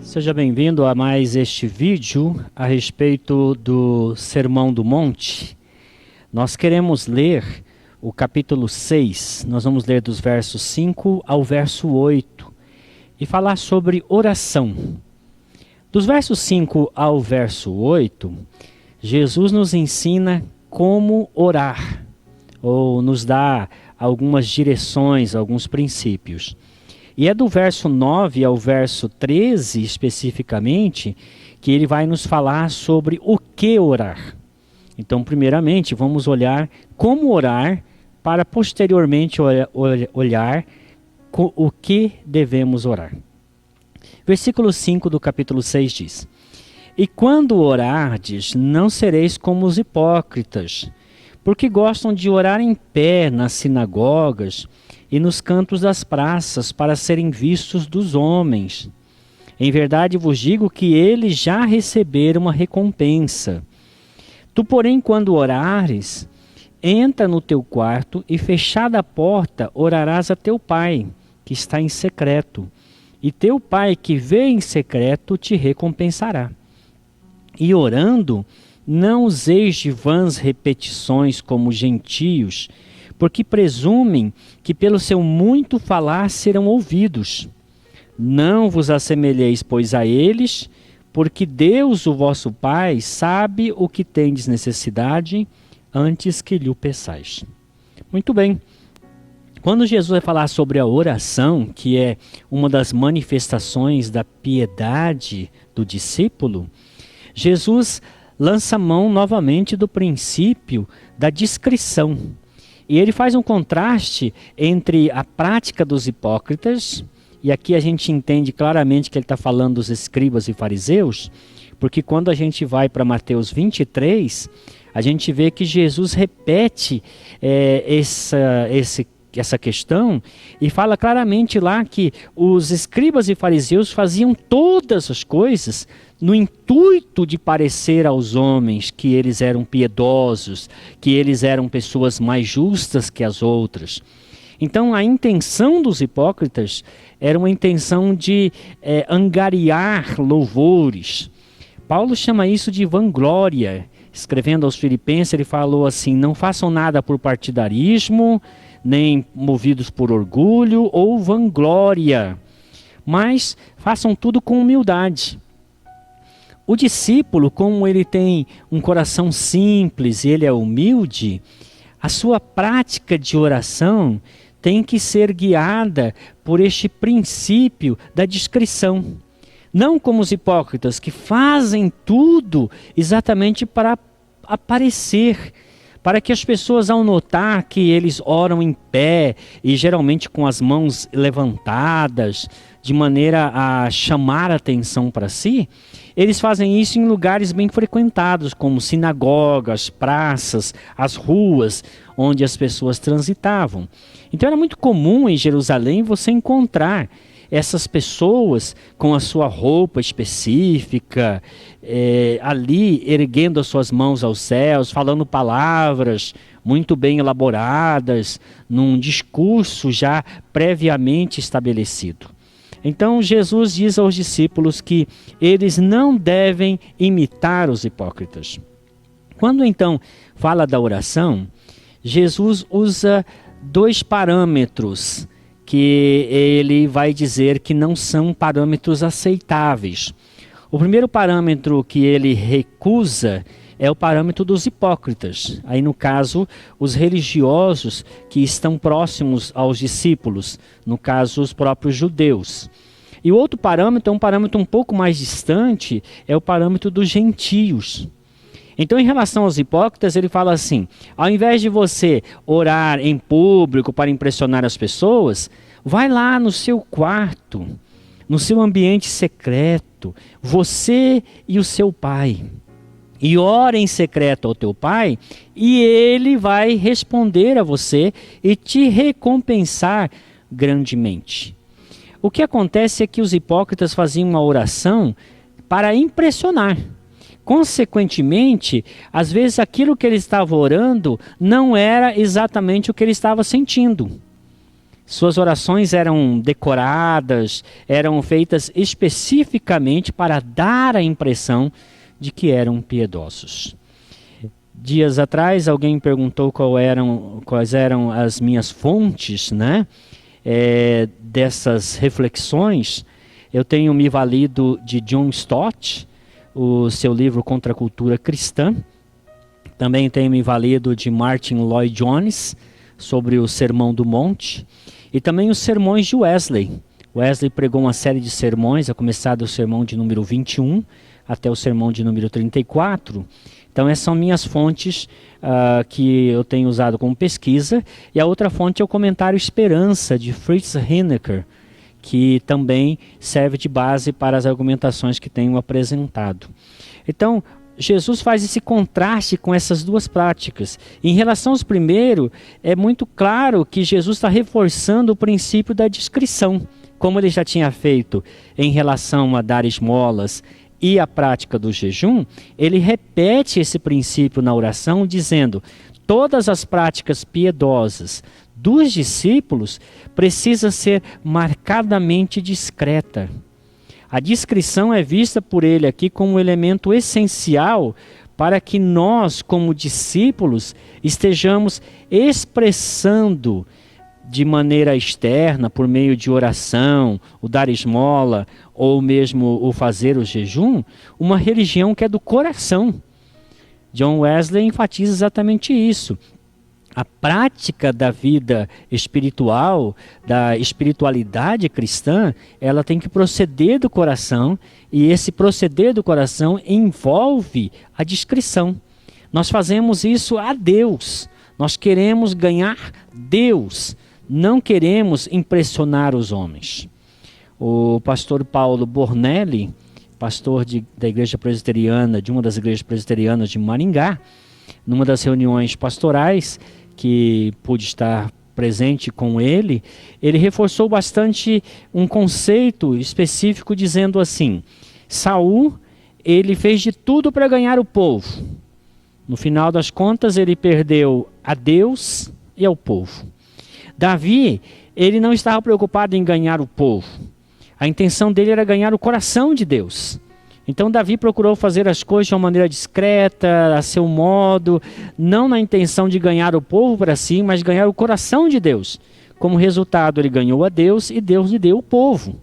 Seja bem-vindo a mais este vídeo a respeito do Sermão do Monte. Nós queremos ler o capítulo 6, nós vamos ler dos versos 5 ao verso 8 e falar sobre oração. Dos versos 5 ao verso 8, Jesus nos ensina como orar, ou nos dá algumas direções, alguns princípios. E é do verso 9 ao verso 13, especificamente, que ele vai nos falar sobre o que orar. Então, primeiramente, vamos olhar como orar, para posteriormente olhar o que devemos orar. Versículo 5 do capítulo 6 diz: E quando orardes, não sereis como os hipócritas, porque gostam de orar em pé nas sinagogas e nos cantos das praças, para serem vistos dos homens. Em verdade vos digo que eles já receberam uma recompensa. Tu, porém, quando orares, entra no teu quarto e, fechada a porta, orarás a teu pai, que está em secreto. E teu pai, que vê em secreto, te recompensará. E orando, não useis de vãs repetições como gentios, porque presumem que pelo seu muito falar serão ouvidos. Não vos assemelheis, pois, a eles, porque Deus, o vosso Pai, sabe o que tendes necessidade antes que lhe o peçais. Muito bem. Quando Jesus vai falar sobre a oração, que é uma das manifestações da piedade do discípulo, Jesus lança mão novamente do princípio da discrição. E ele faz um contraste entre a prática dos hipócritas, e aqui a gente entende claramente que ele está falando dos escribas e fariseus, porque quando a gente vai para Mateus 23, a gente vê que Jesus repete essa questão e fala claramente lá que os escribas e fariseus faziam todas as coisas no intuito de parecer aos homens que eles eram piedosos, que eles eram pessoas mais justas que as outras. Então a intenção dos hipócritas era uma intenção de angariar louvores. Paulo chama isso de vanglória. Escrevendo aos Filipenses, ele falou assim: não façam nada por partidarismo, nem movidos por orgulho ou vanglória, mas façam tudo com humildade. O discípulo, como ele tem um coração simples e ele é humilde, a sua prática de oração tem que ser guiada por este princípio da discrição. Não como os hipócritas que fazem tudo exatamente para aparecer, para que as pessoas, ao notar que eles oram em pé e geralmente com as mãos levantadas, de maneira a chamar a atenção para si, eles fazem isso em lugares bem frequentados, como sinagogas, praças, as ruas onde as pessoas transitavam. Então era muito comum em Jerusalém você encontrar essas pessoas com a sua roupa específica, ali erguendo as suas mãos aos céus, falando palavras muito bem elaboradas, num discurso já previamente estabelecido. Então Jesus diz aos discípulos que eles não devem imitar os hipócritas. Quando então fala da oração, Jesus usa dois parâmetros que ele vai dizer que não são parâmetros aceitáveis. O primeiro parâmetro que ele recusa é o parâmetro dos hipócritas. Aí, no caso, os religiosos que estão próximos aos discípulos, no caso, os próprios judeus. E o outro parâmetro é um parâmetro um pouco mais distante, é o parâmetro dos gentios. Então, em relação aos hipócritas, ele fala assim: ao invés de você orar em público para impressionar as pessoas, vai lá no seu quarto, no seu ambiente secreto, você e o seu pai. E ora em secreto ao teu pai, e ele vai responder a você e te recompensar grandemente. O que acontece é que os hipócritas faziam uma oração para impressionar. Consequentemente, às vezes aquilo que ele estava orando não era exatamente o que ele estava sentindo. Suas orações eram decoradas, eram feitas especificamente para dar a impressão de que eram piedosos. Dias atrás, alguém me perguntou quais eram as minhas fontes, né, dessas reflexões. Eu tenho me valido de John Stott, o seu livro Contra a Cultura Cristã. Também tenho me valido de Martin Lloyd Jones, sobre o Sermão do Monte. E também os sermões de Wesley. Wesley pregou uma série de sermões, a começar do sermão de número 21 até o sermão de número 34. Então essas são minhas fontes que eu tenho usado como pesquisa. E a outra fonte é o comentário Esperança, de Fritz Heinecker, que também serve de base para as argumentações que tenho apresentado. Então, Jesus faz esse contraste com essas duas práticas. Em relação aos primeiro, é muito claro que Jesus está reforçando o princípio da discrição, como ele já tinha feito em relação a dar esmolas e a prática do jejum. Ele repete esse princípio na oração, dizendo: todas as práticas piedosas dos discípulos precisa ser marcadamente discreta. A discrição é vista por ele aqui como um elemento essencial para que nós, como discípulos, estejamos expressando de maneira externa, por meio de oração, o dar esmola ou mesmo o fazer o jejum, uma religião que é do coração. John Wesley enfatiza exatamente isso. A prática da vida espiritual, da espiritualidade cristã, ela tem que proceder do coração, e esse proceder do coração envolve a discrição. Nós fazemos isso a Deus, nós queremos ganhar Deus, não queremos impressionar os homens. O pastor Paulo Bornelli, pastor da igreja presbiteriana, de uma das igrejas presbiterianas de Maringá, numa das reuniões pastorais que pude estar presente com ele, ele reforçou bastante um conceito específico, dizendo assim: Saul, ele fez de tudo para ganhar o povo. No final das contas, ele perdeu a Deus e ao povo. Davi, ele não estava preocupado em ganhar o povo. A intenção dele era ganhar o coração de Deus. Então Davi procurou fazer as coisas de uma maneira discreta, a seu modo, não na intenção de ganhar o povo para si, mas ganhar o coração de Deus. Como resultado, ele ganhou a Deus e Deus lhe deu o povo.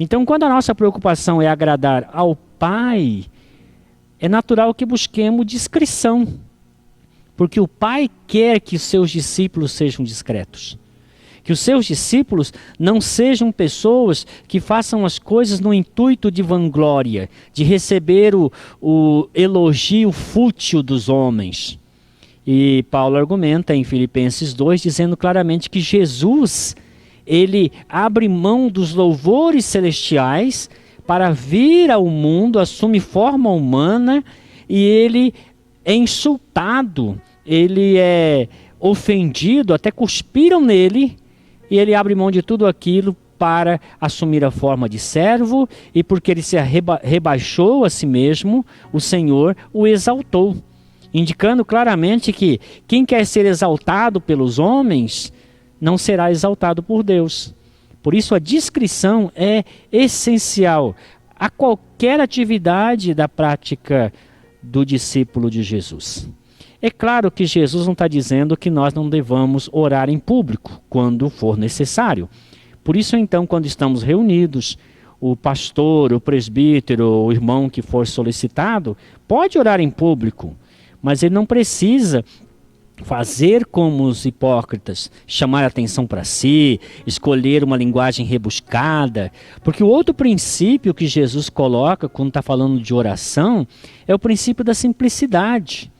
Então, quando a nossa preocupação é agradar ao Pai, é natural que busquemos discrição, porque o Pai quer que os seus discípulos sejam discretos. Que os seus discípulos não sejam pessoas que façam as coisas no intuito de vanglória, de receber o elogio fútil dos homens. E Paulo argumenta em Filipenses 2, dizendo claramente que Jesus, ele abre mão dos louvores celestiais para vir ao mundo, assume forma humana, e ele é insultado, ele é ofendido, até cuspiram nele, e ele abre mão de tudo aquilo para assumir a forma de servo, e porque ele se rebaixou a si mesmo, o Senhor o exaltou, indicando claramente que quem quer ser exaltado pelos homens não será exaltado por Deus. Por isso a discrição é essencial a qualquer atividade da prática do discípulo de Jesus. É claro que Jesus não está dizendo que nós não devamos orar em público quando for necessário. Por isso, então, quando estamos reunidos, o pastor, o presbítero, o irmão que for solicitado, pode orar em público, mas ele não precisa fazer como os hipócritas, chamar a atenção para si, escolher uma linguagem rebuscada, porque o outro princípio que Jesus coloca quando está falando de oração é o princípio da simplicidade.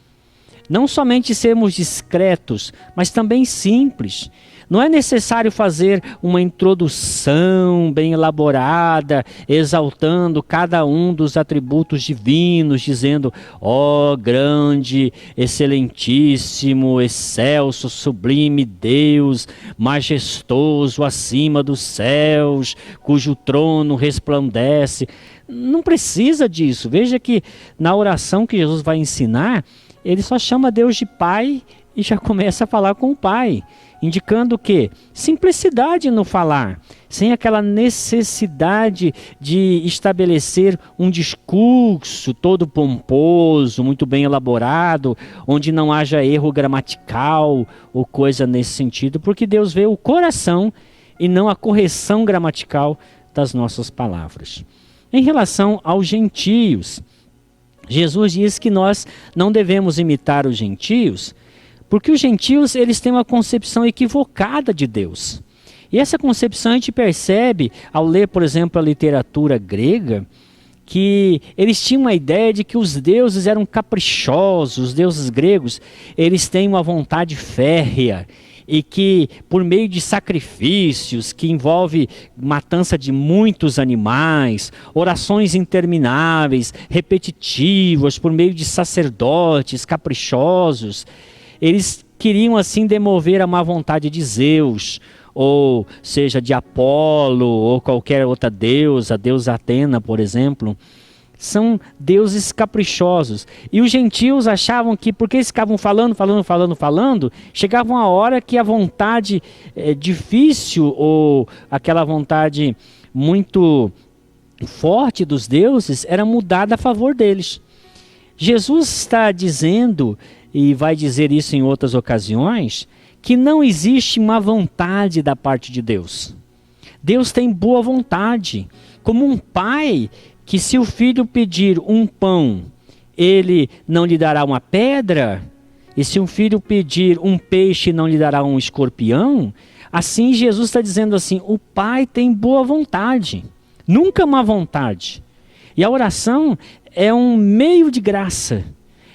Não somente sermos discretos, mas também simples. Não é necessário fazer uma introdução bem elaborada, exaltando cada um dos atributos divinos, dizendo: ó grande, excelentíssimo, excelso, sublime Deus, majestoso acima dos céus, cujo trono resplandece. Não precisa disso. Veja que na oração que Jesus vai ensinar, ele só chama Deus de Pai e já começa a falar com o Pai, indicando o quê? Simplicidade no falar, sem aquela necessidade de estabelecer um discurso todo pomposo, muito bem elaborado, onde não haja erro gramatical ou coisa nesse sentido, porque Deus vê o coração e não a correção gramatical das nossas palavras. Em relação aos gentios, Jesus diz que nós não devemos imitar os gentios, porque os gentios eles têm uma concepção equivocada de Deus. E essa concepção a gente percebe ao ler, por exemplo, a literatura grega, que eles tinham uma ideia de que os deuses eram caprichosos, os deuses gregos, eles têm uma vontade férrea, e que por meio de sacrifícios, que envolve matança de muitos animais, orações intermináveis, repetitivas, por meio de sacerdotes caprichosos, eles queriam assim demover a má vontade de Zeus, ou seja, de Apolo, ou qualquer outra deusa, a deusa Atena, por exemplo. São deuses caprichosos. E os gentios achavam que, porque eles ficavam falando, chegava uma hora que a vontade difícil, ou aquela vontade muito forte dos deuses, era mudada a favor deles. Jesus está dizendo, e vai dizer isso em outras ocasiões, que não existe má vontade da parte de Deus. Deus tem boa vontade, como um pai que, se o filho pedir um pão, ele não lhe dará uma pedra, e se um filho pedir um peixe, não lhe dará um escorpião. Assim Jesus está dizendo assim, o pai tem boa vontade, nunca má vontade. E a oração é um meio de graça,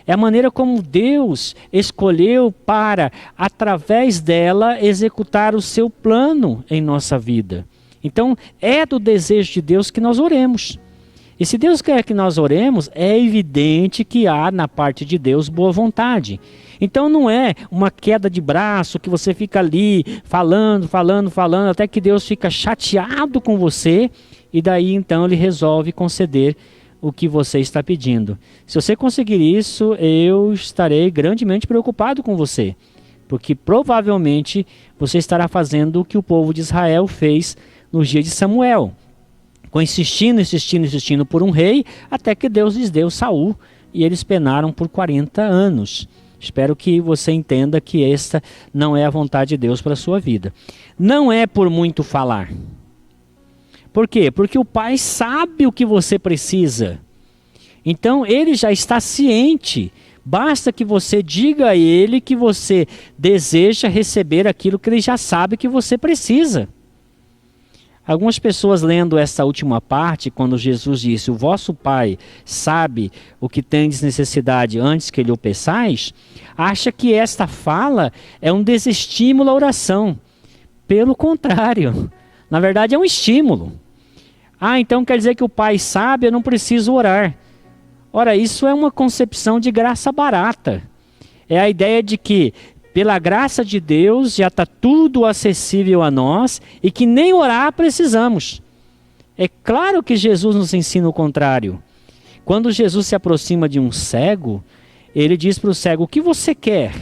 é a maneira como Deus escolheu para, através dela, executar o seu plano em nossa vida. Então, é do desejo de Deus que nós oremos. E se Deus quer que nós oremos, é evidente que há na parte de Deus boa vontade. Então não é uma queda de braço que você fica ali falando, até que Deus fica chateado com você e daí então ele resolve conceder o que você está pedindo. Se você conseguir isso, eu estarei grandemente preocupado com você, porque provavelmente você estará fazendo o que o povo de Israel fez nos dias de Samuel, insistindo por um rei, até que Deus lhes deu Saul, e eles penaram por 40 anos. Espero que você entenda que esta não é a vontade de Deus para a sua vida. Não é por muito falar. Por quê? Porque o Pai sabe o que você precisa. Então ele já está ciente. Basta que você diga a ele que você deseja receber aquilo que ele já sabe que você precisa. Algumas pessoas lendo essa última parte, quando Jesus disse, o vosso Pai sabe o que tendes necessidade antes que lhe o peçais, acha que esta fala é um desestímulo à oração. Pelo contrário, na verdade é um estímulo. Então quer dizer que o Pai sabe, eu não preciso orar. Ora, isso é uma concepção de graça barata. É a ideia de que, pela graça de Deus, já está tudo acessível a nós e que nem orar precisamos. É claro que Jesus nos ensina o contrário. Quando Jesus se aproxima de um cego, ele diz para o cego, o que você quer?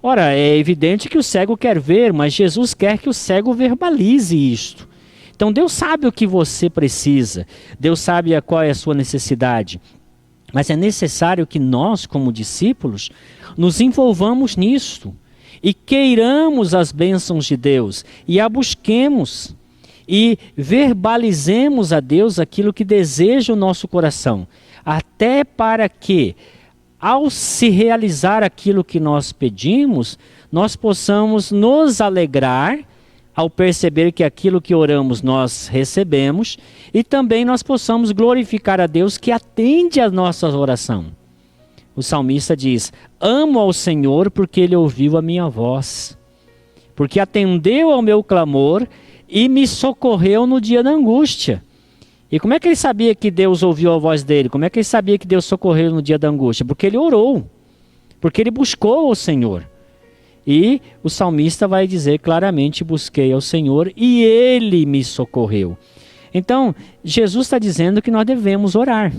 Ora, é evidente que o cego quer ver, mas Jesus quer que o cego verbalize isto. Então Deus sabe o que você precisa, Deus sabe qual é a sua necessidade. Mas é necessário que nós, como discípulos, nos envolvamos nisto e queiramos as bênçãos de Deus e a busquemos e verbalizemos a Deus aquilo que deseja o nosso coração, até para que, ao se realizar aquilo que nós pedimos, nós possamos nos alegrar ao perceber que aquilo que oramos nós recebemos, e também nós possamos glorificar a Deus que atende a nossa oração. O salmista diz, amo ao Senhor porque Ele ouviu a minha voz, porque atendeu ao meu clamor e me socorreu no dia da angústia. E como é que ele sabia que Deus ouviu a voz dele? Como é que ele sabia que Deus socorreu no dia da angústia? Porque ele orou, porque ele buscou o Senhor. E o salmista vai dizer claramente, busquei ao Senhor e Ele me socorreu. Então, Jesus está dizendo que nós devemos orar.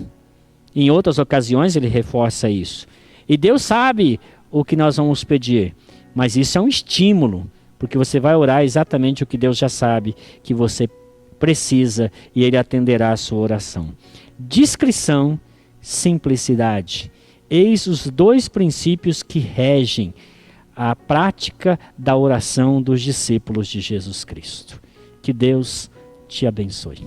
Em outras ocasiões ele reforça isso. E Deus sabe o que nós vamos pedir, mas isso é um estímulo, porque você vai orar exatamente o que Deus já sabe que você precisa e Ele atenderá a sua oração. Discrição, simplicidade. Eis os dois princípios que regem a prática da oração dos discípulos de Jesus Cristo. Que Deus te abençoe.